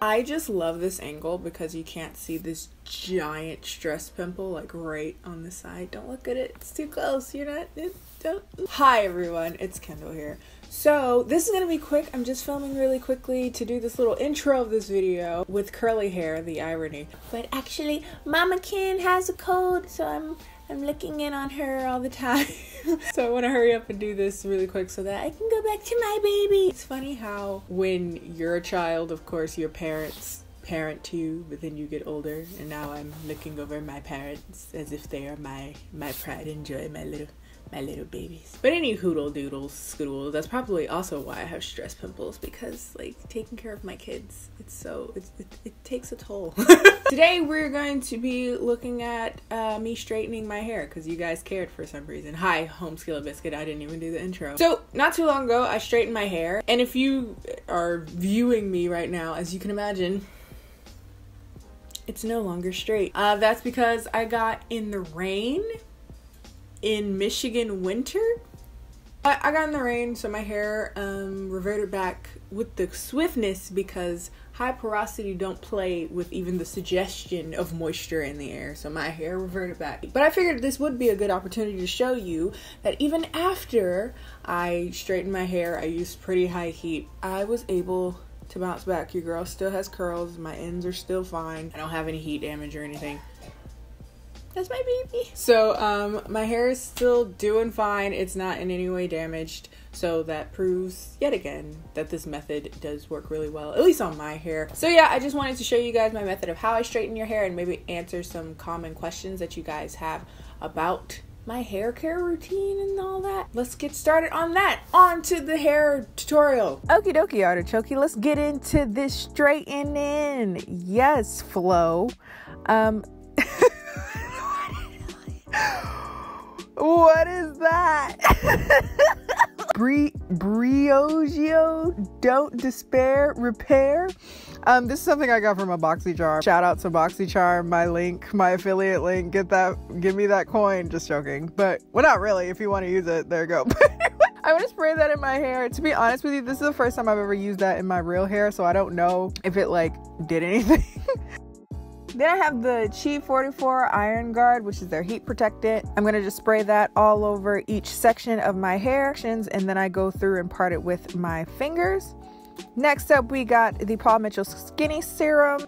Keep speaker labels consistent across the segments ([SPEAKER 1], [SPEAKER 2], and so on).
[SPEAKER 1] I just love this angle because you can't see this giant stress pimple like right on the side. Don't look at it, it's too close. You're not, don't. Hi everyone, it's Kendall here. So this is gonna be quick. I'm just filming really quickly to do this little intro of this video with curly hair, the irony. But actually, Mama Ken has a cold, so I'm looking in on her all the time. So I want to hurry up and do this really quick so that I can go back to my baby. It's funny how when you're a child, of course, your parents parent you, but then you get older, and now I'm looking over my parents as if they are my pride and joy, my little babies. But any hoodle doodles scoodle, that's probably also why I have stress pimples, because like taking care of my kids, it takes a toll. Today we're going to be looking at me straightening my hair because you guys cared for some reason. Hi, Home Skillet Biscuit, I didn't even do the intro. So not too long ago I straightened my hair, and if you are viewing me right now, as you can imagine, it's no longer straight. That's because I got in the rain in Michigan winter. I got in the rain, so my hair reverted back with the swiftness because high porosity don't play with even the suggestion of moisture in the air, so my hair reverted back. But I figured this would be a good opportunity to show you that even after I straightened my hair, I used pretty high heat, I was able to bounce back. Your girl still has curls, my ends are still fine, I don't have any heat damage or anything. That's my baby. So my hair is still doing fine. It's not in any way damaged. So that proves yet again that this method does work really well, at least on my hair. So yeah, I just wanted to show you guys my method of how I straighten your hair and maybe answer some common questions that you guys have about my hair care routine and all that. Let's get started on that. On to the hair tutorial. Okie dokie, artichoke. Let's get into this straightening. Yes, Flo. What is that? Briogeo, don't despair, repair. This is something I got from a BoxyCharm. Shout out to BoxyCharm, my link, my affiliate link. Give me that coin. Just joking. But, well, not really. If you want to use it, there you go. I'm gonna spray that in my hair. To be honest with you, this is the first time I've ever used that in my real hair, so I don't know if it like did anything. Then I have the Chi 44 Iron Guard, which is their heat protectant. I'm going to just spray that all over each section of my hair, and then I go through and part it with my fingers. Next up, we got the Paul Mitchell Skinny Serum,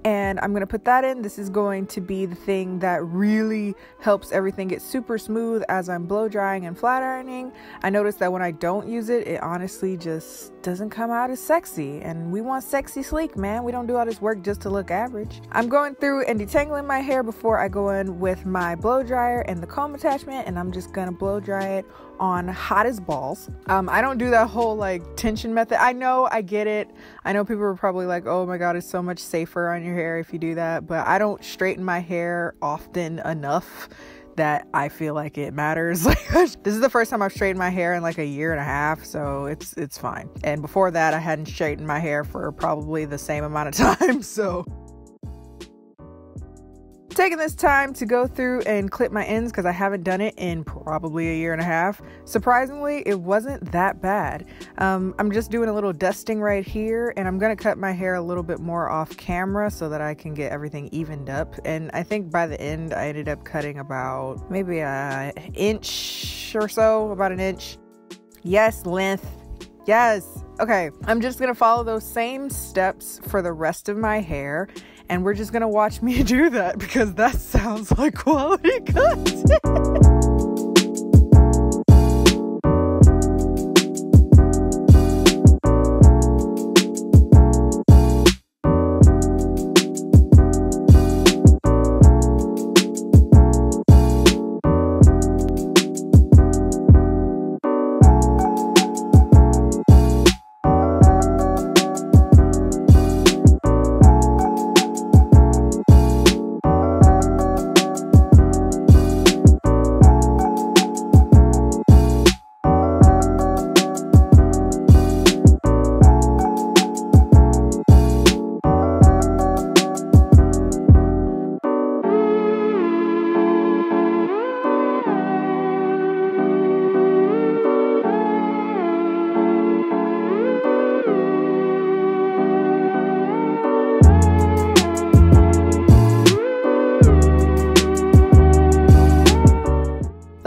[SPEAKER 1] and I'm going to put that in. This is going to be the thing that really helps everything get super smooth as I'm blow drying and flat ironing. I noticed that when I don't use it, it honestly just doesn't come out as sexy, and we want sexy sleek, man. We don't do all this work just to look average. I'm going through and detangling my hair before I go in with my blow dryer and the comb attachment, and I'm just gonna blow dry it on hot as balls. I don't do that whole like tension method. I know, I get it. I know people are probably like, oh my god, it's so much safer on your hair if you do that, but I don't straighten my hair often enough that I feel like it matters. This is the first time I've straightened my hair in like a year and a half, so it's fine. And before that, I hadn't straightened my hair for probably the same amount of time, so taking this time to go through and clip my ends because I haven't done it in probably a year and a half. Surprisingly, it wasn't that bad. I'm just doing a little dusting right here, and I'm gonna cut my hair a little bit more off camera so that I can get everything evened up. And I think by the end I ended up cutting about maybe an inch or so, about an inch. Yes, length. Yes. Okay, I'm just gonna follow those same steps for the rest of my hair, and we're just gonna watch me do that because that sounds like quality content.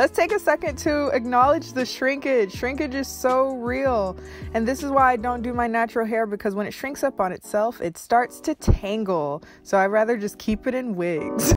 [SPEAKER 1] let's take a second to acknowledge the shrinkage. Shrinkage is so real. And this is why I don't do my natural hair, because when it shrinks up on itself, it starts to tangle. So I'd rather just keep it in wigs.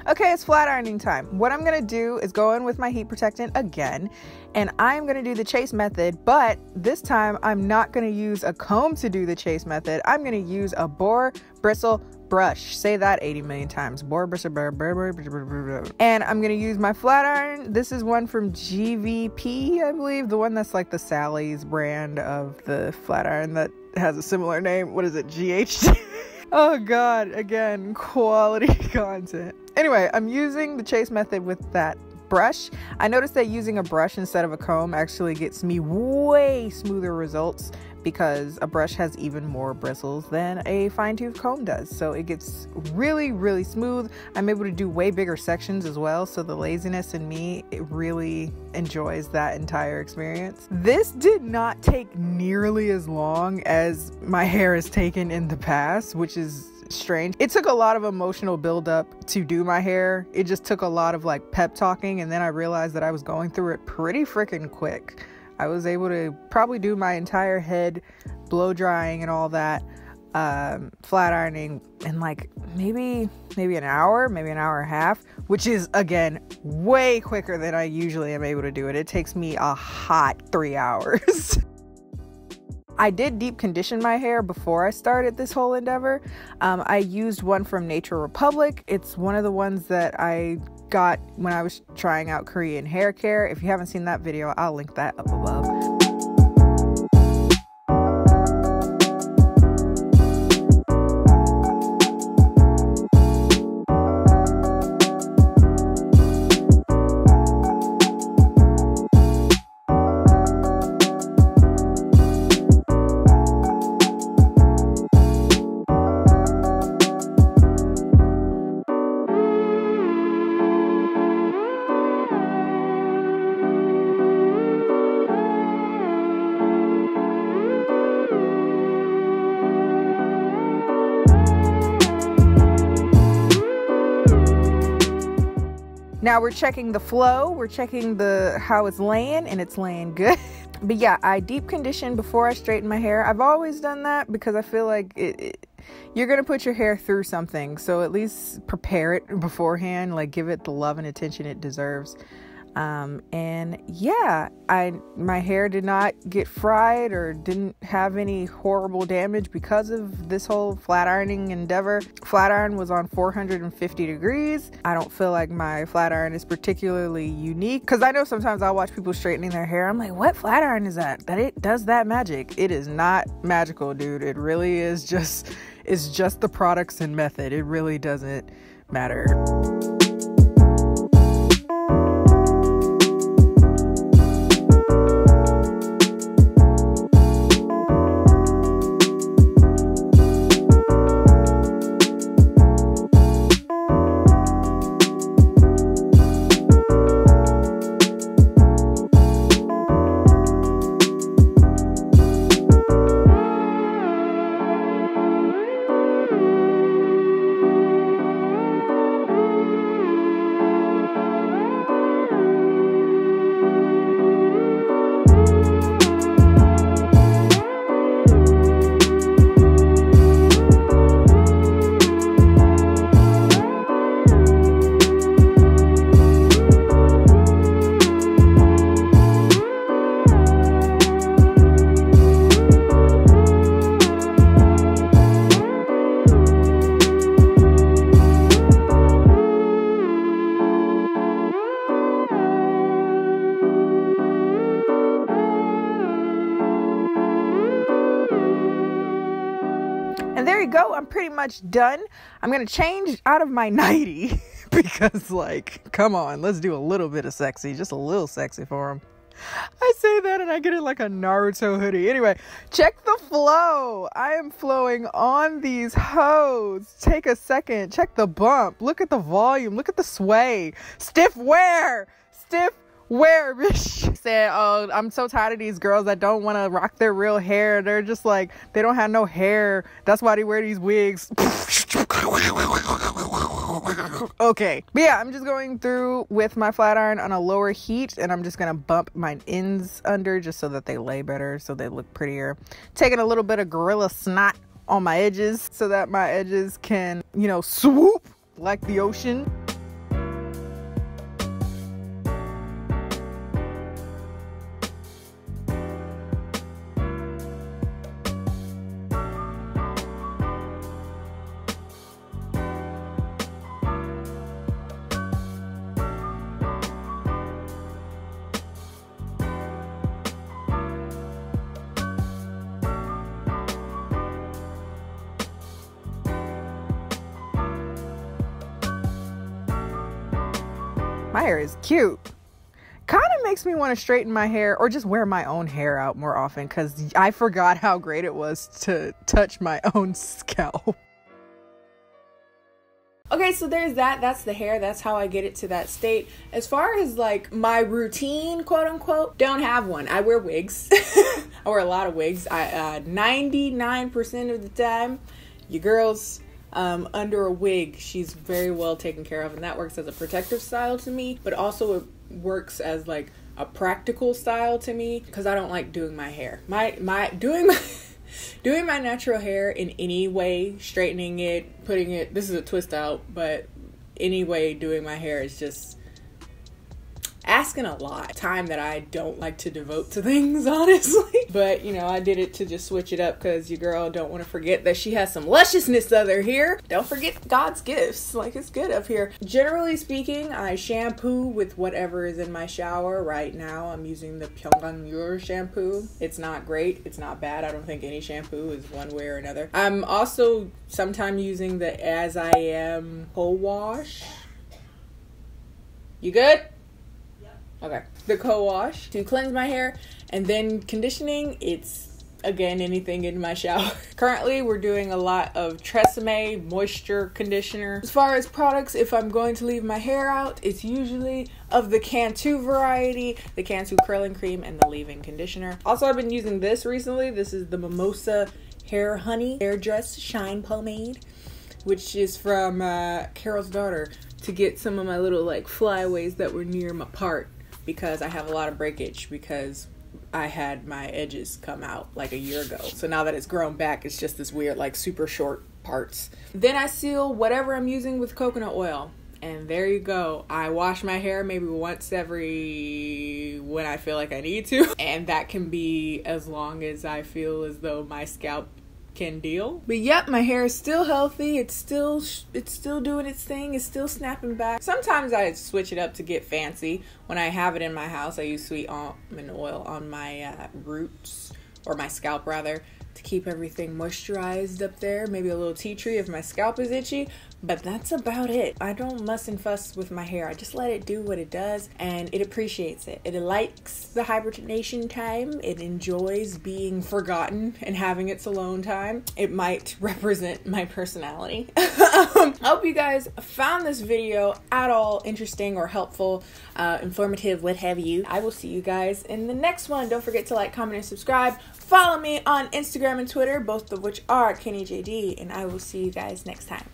[SPEAKER 1] Okay, it's flat ironing time. What I'm going to do is go in with my heat protectant again, and I'm going to do the chase method, but this time I'm not going to use a comb to do the chase method. I'm going to use a boar bristle brush. Say that 80 million times. Boar bristle. And I'm going to use my flat iron. This is one from GVP, I believe. The one that's like the Sally's brand of the flat iron that has a similar name. What is it? GHD? Oh God, again, quality content. Anyway, I'm using the chase method with that brush. I noticed that using a brush instead of a comb actually gets me way smoother results, because a brush has even more bristles than a fine-tooth comb does. So it gets really, really smooth. I'm able to do way bigger sections as well. So the laziness in me, it really enjoys that entire experience. This did not take nearly as long as my hair has taken in the past, which is strange. It took a lot of emotional buildup to do my hair. It just took a lot of like pep talking, and then I realized that I was going through it pretty freaking quick. I was able to probably do my entire head blow drying and all that, flat ironing in like maybe an hour, maybe an hour and a half, which is again way quicker than I usually am able to do it. It takes me a hot 3 hours. I did deep condition my hair before I started this whole endeavor. I used one from Nature Republic. It's one of the ones that I got when I was trying out Korean hair care. If you haven't seen that video, I'll link that up above. Now we're checking the flow, we're checking how it's laying, and it's laying good. But yeah, I deep condition before I straighten my hair. I've always done that because I feel like you're going to put your hair through something. So at least prepare it beforehand, like give it the love and attention it deserves. And yeah, my hair did not get fried or didn't have any horrible damage because of this whole flat ironing endeavor. Flat iron was on 450 degrees. I don't feel like my flat iron is particularly unique, because I know sometimes I'll watch people straightening their hair. I'm like, what flat iron is that it does that magic? It is not magical, dude. It really is it's just the products and method. It really doesn't matter. And there you go. I'm pretty much done. I'm going to change out of my nightie because, like, come on, let's do a little bit of sexy, just a little sexy for him. I say that and I get it like a Naruto hoodie. Anyway, check the flow. I am flowing on these hoes. Take a second. Check the bump. Look at the volume. Look at the sway. Stiff wear. Stiff wear, bitch. Said, oh, I'm so tired of these girls that don't want to rock their real hair. They're just like, they don't have no hair. That's why they wear these wigs. Okay. But yeah, I'm just going through with my flat iron on a lower heat, and I'm just going to bump my ends under just so that they lay better, so they look prettier. Taking a little bit of Gorilla Snot on my edges so that my edges can, you know, swoop like the ocean. My hair is cute. Kind of makes me want to straighten my hair or just wear my own hair out more often because I forgot how great it was to touch my own scalp. Okay, so there's that. That's the hair. That's how I get it to that state. As far as like my routine, quote unquote, don't have one. I wear wigs. I wear a lot of wigs. 99% of the time, your girl's under a wig, she's very well taken care of, and that works as a protective style to me, but also it works as like a practical style to me because I don't like doing my hair. Doing my natural hair in any way, straightening it, putting it, this is a twist out, but anyway, doing my hair is just asking a lot. Time that I don't like to devote to things, honestly. But, you know, I did it to just switch it up because your girl don't want to forget that she has some lusciousness other here. Don't forget God's gifts. Like, it's good up here. Generally speaking, I shampoo with whatever is in my shower. Right now, I'm using the Pyongan shampoo. It's not great. It's not bad. I don't think any shampoo is one way or another. I'm also sometimes using the As I Am co-wash. You good? Okay, the co-wash to cleanse my hair, and then conditioning, it's, again, anything in my shower. Currently, we're doing a lot of Tresemme moisture conditioner. As far as products, if I'm going to leave my hair out, it's usually of the Cantu variety, the Cantu curling cream, and the leave-in conditioner. Also, I've been using this recently. This is the Mimosa Hair Honey Hair Dress Shine Pomade, which is from Carol's daughter, to get some of my little like flyaways that were near my part, because I have a lot of breakage because I had my edges come out like a year ago. So now that it's grown back, it's just this weird like super short parts. Then I seal whatever I'm using with coconut oil. And there you go. I wash my hair maybe once when I feel like I need to. And that can be as long as I feel as though my scalp can deal. But yep, my hair is still healthy. It's still doing its thing. It's still snapping back. Sometimes I switch it up to get fancy. When I have it in my house, I use sweet almond oil on my roots, or my scalp rather, to keep everything moisturized up there. Maybe a little tea tree if my scalp is itchy. But that's about it. I don't muss and fuss with my hair. I just let it do what it does, and it appreciates it. It likes the hibernation time. It enjoys being forgotten and having its alone time. It might represent my personality. I hope you guys found this video at all interesting or helpful, informative, what have you. I will see you guys in the next one. Don't forget to like, comment, and subscribe. Follow me on Instagram and Twitter, both of which are KennyJD, and I will see you guys next time.